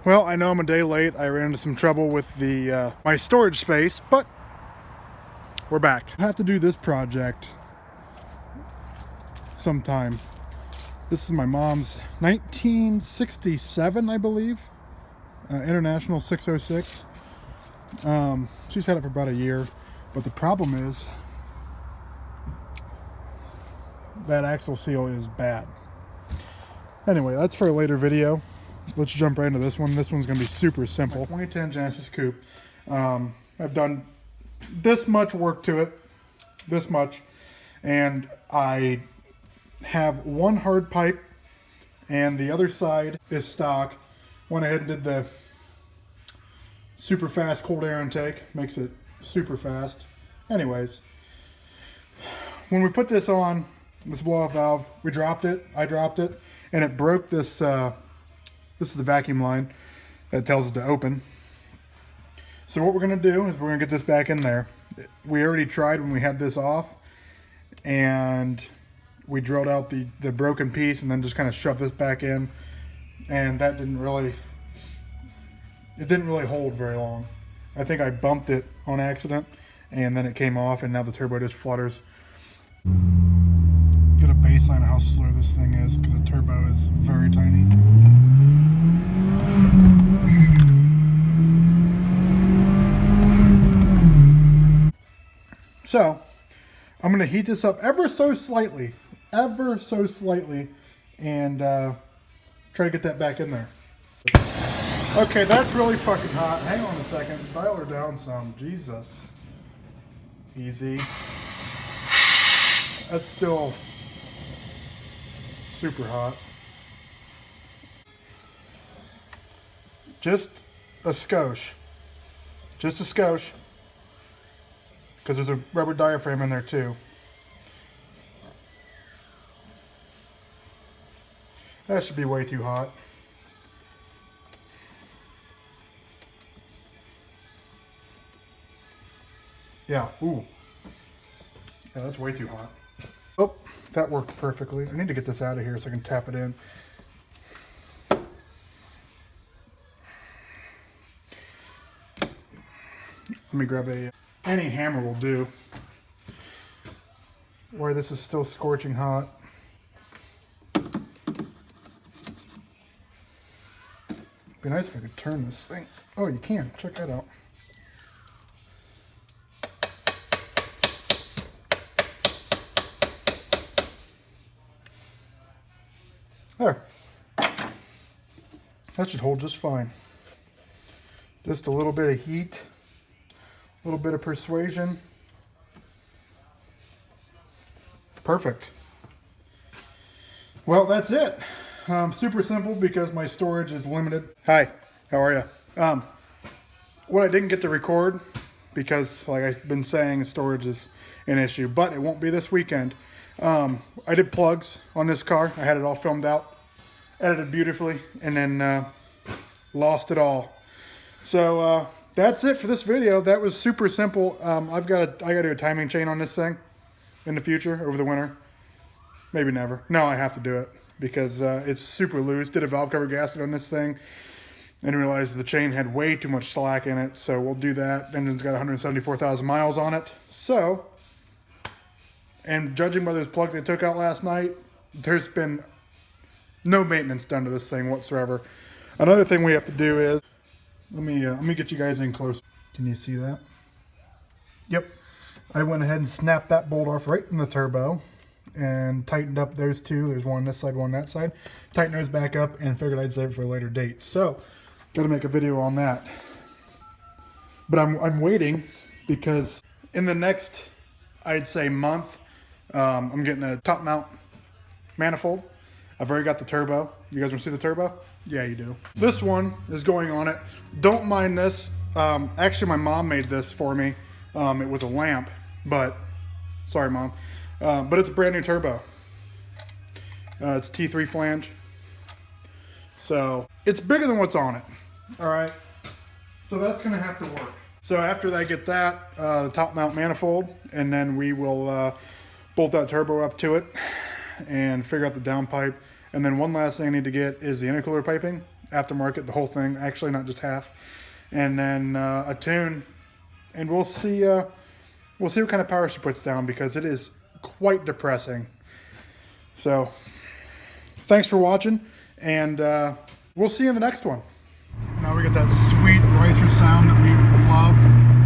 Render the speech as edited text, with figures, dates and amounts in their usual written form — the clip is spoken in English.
Well, I know I'm a day late. I ran into some trouble with the my storage space, but we're back. I have to do this project sometime. This is my mom's 1967, I believe, International 606. She's had it for about a year, but the problem is that axle seal is bad. Anyway, that's for a later video. Let's jump right into this one. This one's going to be super simple. 2010 Genesis Coupe. I've done this much work to it, this much, and I have one hard pipe and the other side is stock. Went ahead and did the super fast cold air intake, makes it super fast. Anyways, when we put this on, this blow-off valve, we dropped it, I dropped it, and it broke this, this is the vacuum line that tells it to open. So what we're gonna do is we're gonna get this back in there. We already tried when we had this off, and we drilled out the broken piece and then just kind of shoved this back in, and that didn't really hold very long. I think I bumped it on accident and then it came off, and now the turbo just flutters. Get a baseline of how slow this thing is because the turbo is very tiny. So I'm going to heat this up ever so slightly, and try to get that back in there. Okay, that's really fucking hot. Hang on a second. Dial her down some. Jesus. Easy. That's still super hot. Just a skosh. Just a skosh. Because there's a rubber diaphragm in there too. That should be way too hot. Yeah, ooh. Yeah, that's way too hot. Oh, that worked perfectly. I need to get this out of here so I can tap it in. Let me grab any hammer will do. Where this is still scorching hot. Be nice if I could turn this thing. Oh, you can. Check that out. There. That should hold just fine. Just a little bit of heat, a little bit of persuasion. Perfect. Well, that's it. Super simple because my storage is limited. Hi, how are you? What I didn't get to record because, like I've been saying, storage is an issue, but it won't be this weekend. I did plugs on this car. I had it all filmed out, edited beautifully, and then lost it all. So that's it for this video. That was super simple. I got to do a timing chain on this thing in the future over the winter. Maybe never. No, I have to do it because it's super loose. Did a valve cover gasket on this thing and realized the chain had way too much slack in it. So we'll do that. Engine's got 174,000 miles on it. So, and judging by those plugs I took out last night, there's been no maintenance done to this thing whatsoever. Another thing we have to do is, let me get you guys in close. Can you see that? Yep. I went ahead and snapped that bolt off right in the turbo and tightened up those two. There's one on this side, one on that side. Tightened those back up and figured I'd save it for a later date. So, gotta make a video on that. But I'm waiting because in the next, I'd say month, I'm getting a top mount manifold. I've already got the turbo. You guys want to see the turbo? Yeah, you do. This one is going on it. Don't mind this. Actually, my mom made this for me. It was a lamp, but sorry, Mom. But it's a brand new turbo. It's T3 flange. So it's bigger than what's on it. All right. So that's going to have to work. So after I get that, the top mount manifold, and then we will bolt that turbo up to it and figure out the downpipe. And then one last thing I need to get is the intercooler piping. aftermarket, the whole thing, actually not just half, and then a tune, and we'll see what kind of power she puts down, because it is quite depressing. So thanks for watching, and we'll see you in the next one. Now we get that sweet ricer sound that we love.